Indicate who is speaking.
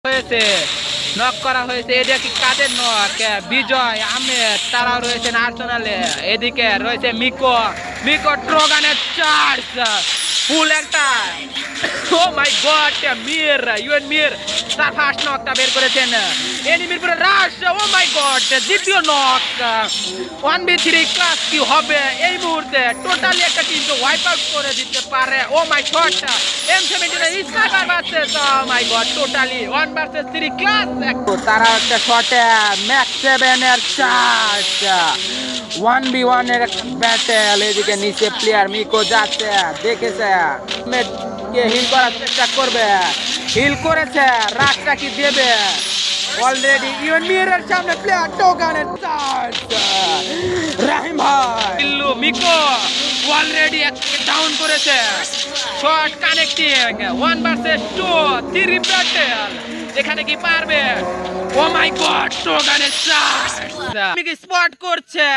Speaker 1: হয়েছে, নক করা হয়েছে। এটা কি কাদের নক? বিজয় আহমেদ, তারাও রয়েছেন আর্সেনালে। এদিকে রয়েছে মিকো, ট্রোগানের চার্জ, ফুল একটা। ও মাই গড, মির তার ফার্স্ট নকটা বের করেছেন। এনিমির পুরো রাশ। ও মাই গড, দ্বিতীয় নক। 1v3 ক্লাস কি হবে এই মুহূর্তে? টোটালি একটা টিমকে ওয়াইপ আউট করে দিতে পারে। ও মাই গড, M17 স্নাইপার ভার্সেস, ও মাই গড, টোটালি 1 ভার্সেস 3 ক্লাস। তারা একটা শটে ম্যাক্স 7 এর চার্জ, 1v1 এর ব্যাটেল। এদিকে নিচে প্লেয়ার মিকো যাচ্ছে, দেখেছে কে হিল করার চেষ্টা করবে, হিল করেছে, রাশটা কি দেবে? অলরেডি মিরের সামনে প্লেয়ার টোগানের চার্জ, রাহিম ভাই ইল্লু মিকো অলরেডি ডাউন করেছে। Shot connecting, 1 versus 2, 3 battle. এখানে কি পারবে? ও মাই গড, টোগানের চার্জ স্পট করছে।